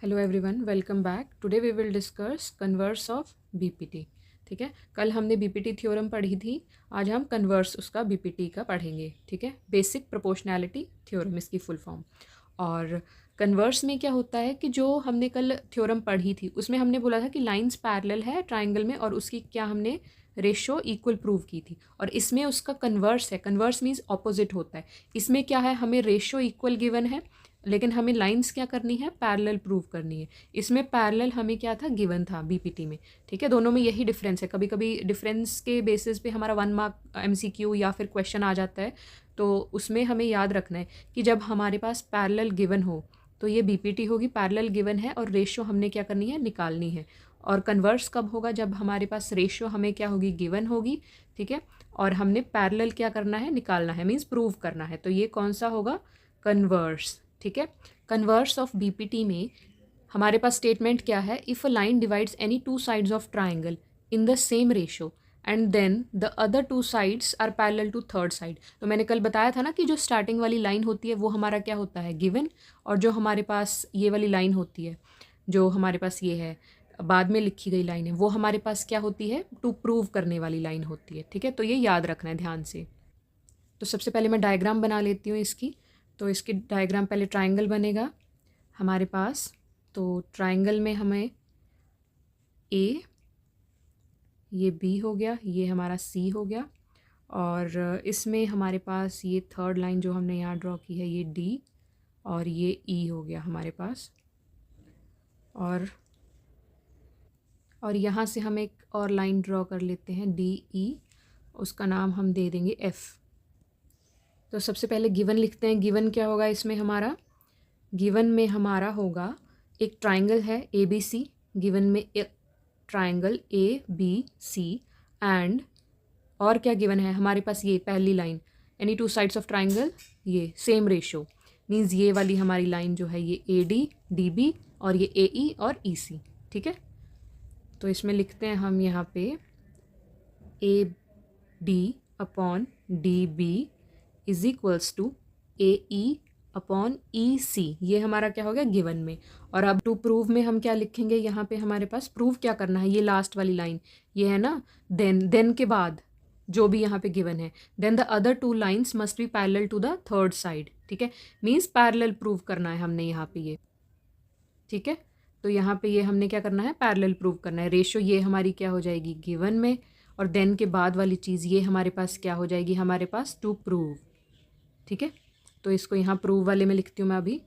Hello everyone, welcome back. Today we will discuss converse of BPT. ठीक है, कल हमने बीपीटी थ्योरम पढ़ी थी, आज हम कन्वर्स उसका बीपीटी का पढ़ेंगे। ठीक है, बेसिक प्रोपोर्शनैलिटी थ्योरम इसकी फुल फॉर्म। और कन्वर्स में क्या होता है कि जो हमने कल थ्योरम पढ़ी थी उसमें हमने बोला था कि लाइंस पैरेलल है ट्राइंगल में और उसकी क्या हमने रेशो इक्वल प्रूव की थी। और इसमें उसका कन्वर्स है, कन्वर्स मीन्स ऑपोजिट होता है। इसमें क्या है, हमें रेशो इक्वल गिवन है लेकिन हमें लाइंस क्या करनी है, पैरेलल प्रूव करनी है। इसमें पैरेलल हमें क्या था, गिवन था बीपीटी में। ठीक है, दोनों में यही डिफरेंस है। कभी कभी डिफरेंस के बेसिस पे हमारा 1 मार्क एमसीक्यू या फिर क्वेश्चन आ जाता है, तो उसमें हमें याद रखना है कि जब हमारे पास पैरेलल गिवन हो तो ये बीपीटी होगी, पैरेलल गिवन है और रेशो हमने क्या करनी है, निकालनी है। और कन्वर्स कब होगा, जब हमारे पास रेशो हमें क्या होगी, गिवन होगी। ठीक है, और हमने पैरेलल क्या करना है, निकालना है, मीन्स प्रूव करना है। तो ये कौन सा होगा, कन्वर्स। ठीक है, कन्वर्स ऑफ बीपीटी में हमारे पास स्टेटमेंट क्या है, if a line divides any two sides of triangle in the same ratio and then the other two sides are parallel to third side. तो मैंने कल बताया था ना कि जो स्टार्टिंग वाली लाइन होती है वो हमारा क्या होता है, गिवन। और जो हमारे पास ये वाली लाइन होती है, जो हमारे पास ये है बाद में लिखी गई लाइन है, वो हमारे पास क्या होती है, टू प्रूव करने वाली लाइन होती है। ठीक है, तो ये याद रखना है ध्यान से। तो सबसे पहले मैं डायग्राम बना लेती हूँ इसकी। तो इसकी डायग्राम पहले ट्राइंगल बनेगा हमारे पास। तो ट्राइंगल में हमें ए, ये बी हो गया, ये हमारा सी हो गया, और इसमें हमारे पास ये थर्ड लाइन जो हमने यहाँ ड्रॉ की है ये डी, और ये ई हो गया हमारे पास। और यहाँ से हम एक और लाइन ड्रॉ कर लेते हैं डी ई, उसका नाम हम दे देंगे एफ़। तो सबसे पहले गिवन लिखते हैं। गिवन क्या होगा इसमें हमारा, गिवन में हमारा होगा एक ट्राइंगल है ए बी सी। गिवन में एक triangle A B C and, और क्या गिवन है हमारे पास, ये पहली line, any two sides of triangle, ये सेम रेशो, मीन्स ये वाली हमारी लाइन जो है ये ए डी डी बी और ये ए ई और ई सी। ठीक है, तो इसमें लिखते हैं हम यहाँ पे A D upon D B is equals to A E upon E C. ये हमारा क्या हो गया, गिवन में। और अब टू प्रूव में हम क्या लिखेंगे, यहाँ पे हमारे पास प्रूव क्या करना है, ये लास्ट वाली लाइन ये है ना, देन के बाद जो भी यहाँ पे गिवन है, then the other two lines must be parallel to the third side. ठीक है, मीन्स पैरेलल प्रूव करना है हमने यहाँ पे ये। ठीक है, तो यहाँ पे ये हमने क्या करना है, पैरेलल प्रूव करना है। रेशो ये हमारी क्या हो जाएगी, गिवन में, और देन के बाद वाली चीज़ ये हमारे पास क्या हो जाएगी, हमारे पास टू प्रूव। ठीक है, तो इसको यहाँ प्रूव वाले में लिखती हूँ मैं अभी।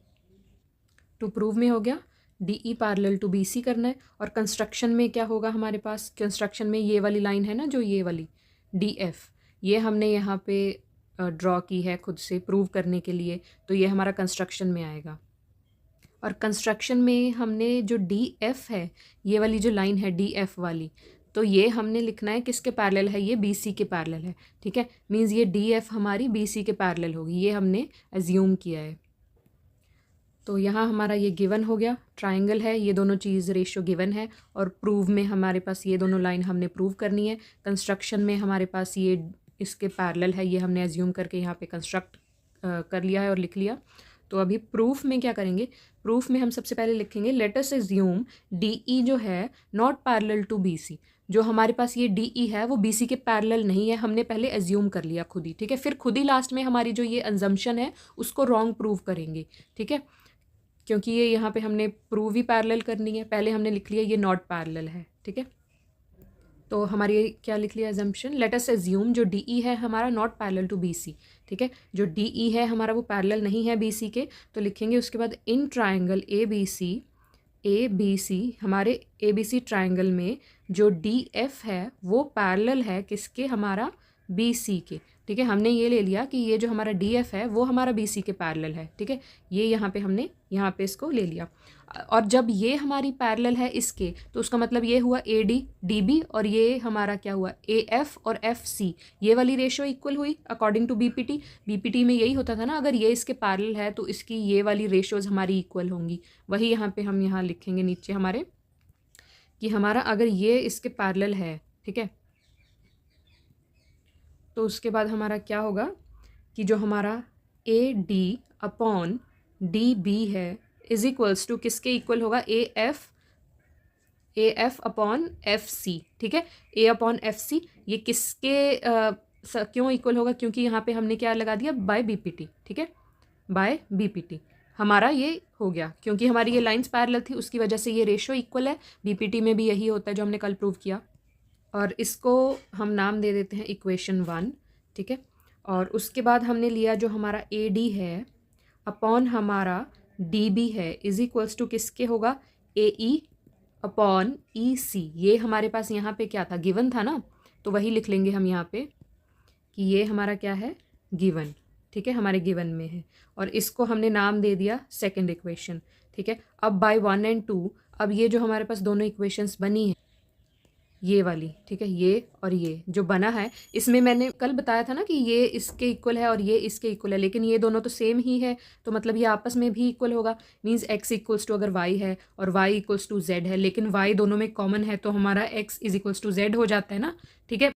टू प्रूव में हो गया D E parallel to B C करना है। और कंस्ट्रक्शन में क्या होगा हमारे पास, कंस्ट्रक्शन में ये वाली लाइन है ना, जो ये वाली डी एफ, ये हमने यहाँ पे ड्रॉ की है खुद से प्रूव करने के लिए, तो ये हमारा कंस्ट्रक्शन में आएगा। और कंस्ट्रक्शन में हमने जो डी एफ है, ये वाली जो लाइन है डी एफ वाली, तो ये हमने लिखना है किसके पैरेलल है, ये बी सी के पैरेलल है। ठीक है, मीन्स ये डी एफ हमारी बी सी के पैरेलल होगी, ये हमने एज्यूम किया है। तो यहाँ हमारा ये गिवन हो गया, ट्राइंगल है, ये दोनों चीज़ रेशो गिवन है, और प्रूव में हमारे पास ये दोनों लाइन हमने प्रूव करनी है। कंस्ट्रक्शन में हमारे पास ये इसके पैरेलल है, ये हमने एज्यूम करके यहाँ पे कंस्ट्रक्ट कर लिया है और लिख लिया। तो अभी प्रूफ में क्या करेंगे, प्रूफ में हम सबसे पहले लिखेंगे let us assume D E जो है not parallel to B C. जो हमारे पास ये डी ई है वो बी सी के पैरेलल नहीं है, हमने पहले एज्यूम कर लिया खुद ही। ठीक है, फिर खुद ही लास्ट में हमारी जो ये अजम्पशन है उसको रॉन्ग प्रूव करेंगे। ठीक है, क्योंकि ये यहाँ पे हमने प्रूव ही पैरेलल करनी है, पहले हमने लिख लिया ये नॉट पैरेलल है। ठीक है, तो हमारी क्या लिख लिया एजम्पशन, लेट अस एज्यूम जो डी ई है हमारा not parallel to B C. ठीक है, जो डी ई है हमारा वो पैरेलल नहीं है बी सी के, तो लिखेंगे उसके बाद इन ट्राइंगल ए बी सी, हमारे ए बी सी ट्राइंगल में जो डी एफ है वो पैरेलल है किसके, हमारा बी सी के। ठीक है, हमने ये ले लिया कि ये जो हमारा डी एफ है वो हमारा बी सी के पैरेलल है। ठीक है, ये यहाँ पे हमने यहाँ पे इसको ले लिया। और जब ये हमारी पैरेलल है इसके, तो उसका मतलब ये हुआ ए डी डी बी, और ये हमारा क्या हुआ, ए एफ और एफ सी, ये वाली रेशो इक्वल हुई अकॉर्डिंग टू बीपीटी। बीपीटी में यही होता था ना, अगर ये इसके पैरेलल है तो इसकी ये वाली रेशोज़ हमारी इक्वल होंगी। वही यहाँ पे हम यहाँ लिखेंगे नीचे हमारे कि हमारा अगर ये इसके पैरेलल है, ठीक है, तो उसके बाद हमारा क्या होगा कि जो हमारा A D upon D B है इज इक्वल्स टू किसके इक्वल होगा, A F upon F C, ठीक है। ए अपॉन एफ सी ये किसके क्यों इक्वल होगा, क्योंकि यहाँ पे हमने क्या लगा दिया, बाय बीपीटी, ठीक है, बाय बीपीटी हमारा ये हो गया, क्योंकि हमारी ये लाइंस पैरेलल थी उसकी वजह से ये रेशियो इक्वल है। बीपीटी में भी यही होता है जो हमने कल प्रूव किया। और इसको हम नाम दे देते हैं इक्वेशन 1, ठीक है। और उसके बाद हमने लिया जो हमारा ए डी है अपॉन हमारा डी बी है इज इक्वल्स टू किसके होगा, ए ई अपॉन ई सी। ये हमारे पास यहाँ पे क्या था, गिवन था ना, तो वही लिख लेंगे हम यहाँ पे कि ये हमारा क्या है, गिवन, ठीक है, हमारे गिवन में है। और इसको हमने नाम दे दिया सेकंड इक्वेशन, ठीक है। अब बाय 1 और 2 अब ये जो हमारे पास दोनों इक्वेशंस बनी है ये वाली, ठीक है, ये और ये जो बना है, इसमें मैंने कल बताया था ना कि ये इसके इक्वल है और ये इसके इक्वल है, लेकिन ये दोनों तो सेम ही है, तो मतलब ये आपस में भी इक्वल होगा। मींस x इक्वल्स टू अगर y है और y इक्वल्स टू z है, लेकिन y दोनों में कॉमन है तो हमारा x is equals to z हो जाता है ना, ठीक है।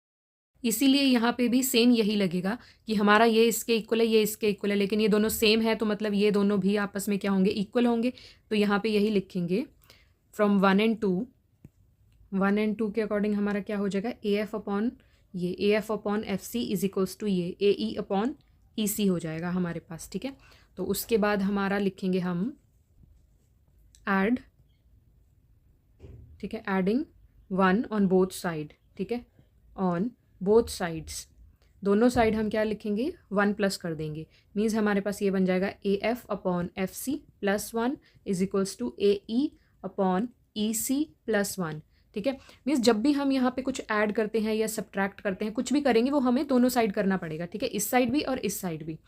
इसीलिए यहाँ पे भी सेम यही लगेगा कि हमारा ये इसके इक्वल है, ये इसके इक्वल है, लेकिन ये दोनों सेम है तो मतलब ये दोनों भी आपस में क्या होंगे, इक्वल होंगे। तो यहाँ पे यही लिखेंगे फ्रॉम 1 और 2 के अकॉर्डिंग हमारा क्या हो जाएगा, A F upon F C is equals to ये ए ई अपॉन ई सी हो जाएगा हमारे पास, ठीक है। तो उसके बाद हमारा लिखेंगे हम ऐड, ठीक है, एडिंग 1 ऑन बोथ साइड, ठीक है, ऑन बोथ साइड्स, दोनों साइड हम क्या लिखेंगे, 1 प्लस कर देंगे। मीन्स हमारे पास ये बन जाएगा A F upon F C plus 1 is equals to A E upon E C plus 1, ठीक है। मीन्स जब भी हम यहाँ पे कुछ ऐड करते हैं या सब्ट्रैक्ट करते हैं, कुछ भी करेंगे वो हमें दोनों साइड करना पड़ेगा, ठीक है, इस साइड भी और इस साइड भी,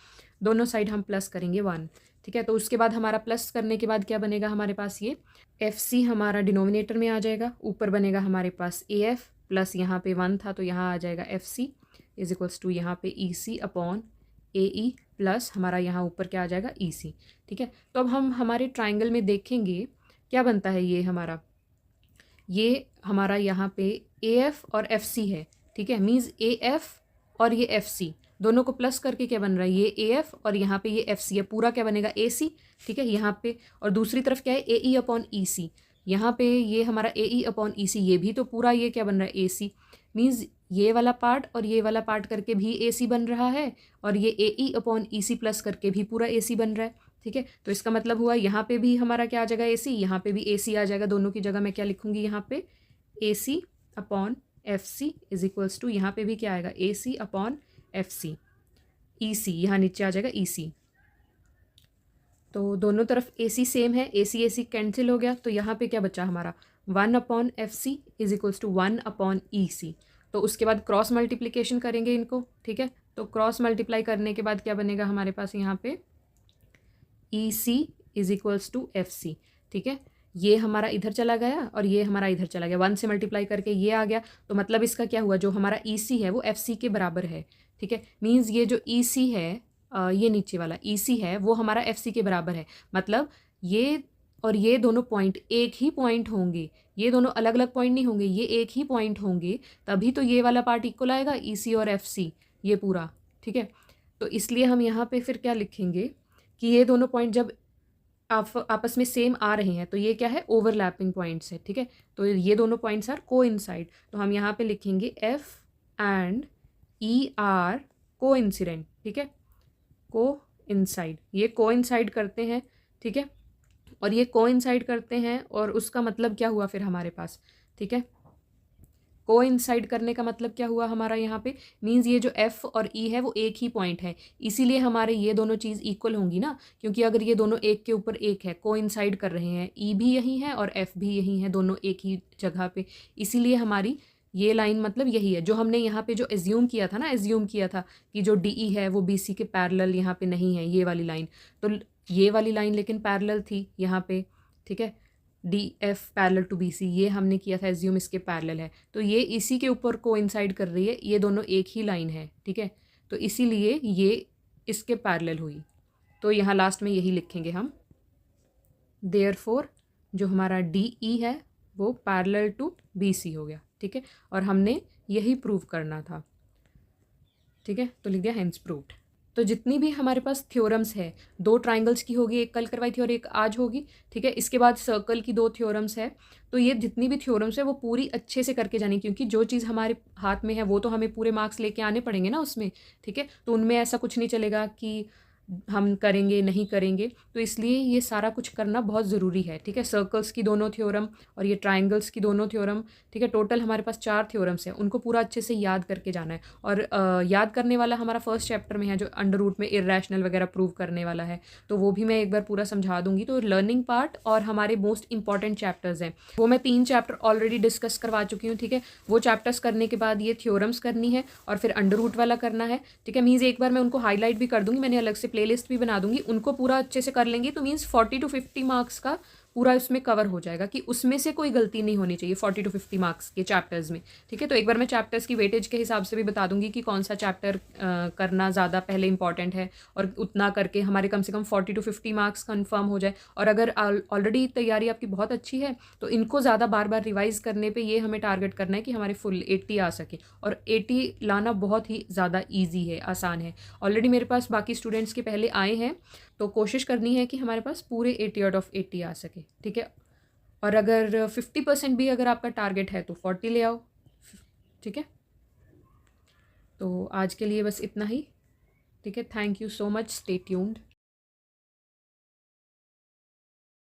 दोनों साइड हम प्लस करेंगे 1, ठीक है। तो उसके बाद हमारा प्लस करने के बाद क्या बनेगा हमारे पास, ये एफ सी हमारा डिनोमिनेटर में आ जाएगा, ऊपर बनेगा हमारे पास ए एफ प्लस यहाँ पे 1 था तो यहाँ आ जाएगा F C is equals to यहाँ पे ई सी अपॉन ए ई प्लस हमारा यहाँ ऊपर क्या आ जाएगा, ई सी, ठीक है। तो अब हम हमारे ट्राइंगल में देखेंगे क्या बनता है, ये हमारा यहाँ पे ए एफ और एफ सी है, ठीक है। मीन्स ए एफ और ये एफ सी दोनों को प्लस करके क्या बन रहा है, ये ए एफ और यहाँ पे ये एफ सी है, पूरा क्या बनेगा, ए सी, ठीक है, यहाँ पे। और दूसरी तरफ क्या है, ए ई अपॉन ई सी, यहाँ पे ये हमारा ए ई अपॉन ई सी, ये भी तो पूरा ये क्या बन रहा है, ए सी। मीन्स ये वाला पार्ट और ये वाला पार्ट करके भी ए सी बन रहा है, और ये A E upon E C plus करके भी पूरा ए सी बन रहा है, ठीक है। तो इसका मतलब हुआ यहाँ पे भी हमारा क्या आ जाएगा, ए सी, यहाँ पे भी ए सी आ जाएगा। दोनों की जगह मैं क्या लिखूंगी, यहाँ पे A C upon F C is equals to यहाँ पे भी क्या आएगा, ए सी अपॉन एफ सी, ई सी यहाँ नीचे आ जाएगा ई सी। तो दोनों तरफ ए सी सेम है, ए सी कैंसिल हो गया, तो यहाँ पे क्या बचा हमारा 1 upon F C is equals to 1 upon E C. तो उसके बाद क्रॉस मल्टीप्लिकेशन करेंगे इनको, ठीक है। तो क्रॉस मल्टीप्लाई करने के बाद क्या बनेगा हमारे पास यहाँ पे, E C is equals to F C, ठीक है। ये हमारा इधर चला गया और ये हमारा इधर चला गया, 1 से मल्टीप्लाई करके ये आ गया, तो मतलब इसका क्या हुआ, जो हमारा ई सी है वो एफ सी के बराबर है, ठीक है। मीन्स ये जो ई सी है, ये नीचे वाला ई सी है वो हमारा एफ सी के बराबर है, मतलब ये और ये दोनों पॉइंट एक ही पॉइंट होंगे, ये दोनों अलग अलग पॉइंट नहीं होंगे, ये एक ही पॉइंट होंगे, तभी तो ये वाला पार्ट इक्वल आएगा, ई सी और एफ सी ये पूरा, ठीक है। तो इसलिए हम यहाँ पे फिर क्या लिखेंगे कि ये दोनों पॉइंट जब आपस में सेम आ रहे हैं तो ये क्या है, ओवरलैपिंग पॉइंट्स है, ठीक है। तो ये दोनों पॉइंट्स आर कोइंसाइड, तो हम यहाँ पे लिखेंगे F and E R coincident, ठीक है, कोइंसाइड, ये कोइंसाइड करते हैं, ठीक है। और ये कोइंसाइड करते हैं और उसका मतलब क्या हुआ फिर हमारे पास, ठीक है, कोइंसाइड करने का मतलब क्या हुआ हमारा यहाँ पे, मींस ये जो एफ और ई है वो एक ही पॉइंट है, इसीलिए हमारे ये दोनों चीज़ इक्वल होंगी ना, क्योंकि अगर ये दोनों एक के ऊपर एक है, कोइंसाइड कर रहे हैं, ई भी यही है और एफ भी यही है, दोनों एक ही जगह पे, इसीलिए हमारी ये लाइन मतलब यही है। जो हमने यहाँ पे जो एज्यूम किया था कि जो डी ई है वो बी सी के पैरेलल यहाँ पे नहीं है, ये वाली लाइन, तो ये वाली लाइन लेकिन पैरेलल थी यहाँ पे, ठीक है, D F parallel to B C, ये हमने किया था एज्यूम इसके पैरेलल है, तो ये इसी के ऊपर कोइंसाइड कर रही है, ये दोनों एक ही लाइन है, ठीक है। तो इसीलिए ये इसके पैरेलल हुई, तो यहाँ लास्ट में यही लिखेंगे हम, देयरफॉर जो हमारा डी ई है वो पैरेलल टू बी सी हो गया, ठीक है। और हमने यही प्रूव करना था, ठीक है, तो लिख दिया हेंस प्रूव्ड। तो जितनी भी हमारे पास थ्योरम्स है, 2 ट्राइंगल्स की होगी, एक कल करवाई थी और एक आज होगी, ठीक है। इसके बाद सर्कल की 2 थ्योरम्स है। तो ये जितनी भी थ्योरम्स है वो पूरी अच्छे से करके जानी, क्योंकि जो चीज़ हमारे हाथ में है वो तो हमें पूरे मार्क्स लेके आने पड़ेंगे ना उसमें, ठीक है। तो उनमें ऐसा कुछ नहीं चलेगा कि हम करेंगे नहीं करेंगे, तो इसलिए ये सारा कुछ करना बहुत ज़रूरी है, ठीक है। सर्कल्स की दोनों थ्योरम और ये ट्राइंगल्स की दोनों थ्योरम, ठीक है। टोटल हमारे पास 4 थ्योरम्स हैं, उनको पूरा अच्छे से याद करके जाना है। और याद करने वाला हमारा फर्स्ट चैप्टर में है, जो अंडर रूट में इर्रेशनल वगैरह प्रूव करने वाला है, तो वो भी मैं एक बार पूरा समझा दूंगी। तो लर्निंग पार्ट और हमारे मोस्ट इंपॉर्टेंट चैप्टर्स हैं, वो मैं 3 चैप्टर ऑलरेडी डिस्कस करवा चुकी हूँ, ठीक है। वो चैप्टर्स करने के बाद ये थ्योरम्स करनी है और फिर अंडर रूट वाला करना है, ठीक है। मीन्स एक बार मैं उनको हाईलाइट भी कर दूंगी, मैंने अलग से प्लेलिस्ट भी बना दूंगी, उनको पूरा अच्छे से कर लेंगे तो मीन्स 40 to 50 मार्क्स का पूरा इसमें कवर हो जाएगा, कि उसमें से कोई गलती नहीं होनी चाहिए 40 to 50 मार्क्स के चैप्टर्स में, ठीक है। तो एक बार मैं चैप्टर्स की वेटेज के हिसाब से भी बता दूंगी कि कौन सा चैप्टर करना ज़्यादा पहले इंपॉर्टेंट है, और उतना करके हमारे कम से कम 40 to 50 मार्क्स कन्फर्म हो जाए। और अगर ऑलरेडी तैयारी आपकी बहुत अच्छी है तो इनको ज़्यादा बार बार रिवाइज करने पर ये हमें टारगेट करना है कि हमारे फुल 80 आ सके, और 80 लाना बहुत ही ज़्यादा ईजी है, आसान है। ऑलरेडी मेरे पास बाकी स्टूडेंट्स के पहले आए हैं, तो कोशिश करनी है कि हमारे पास पूरे 80 आउट ऑफ 80 आ सके, ठीक है। और अगर 50% भी अगर आपका टारगेट है तो 40 ले आओ, ठीक है। तो आज के लिए बस इतना ही, ठीक है। Thank you so much, stay tuned.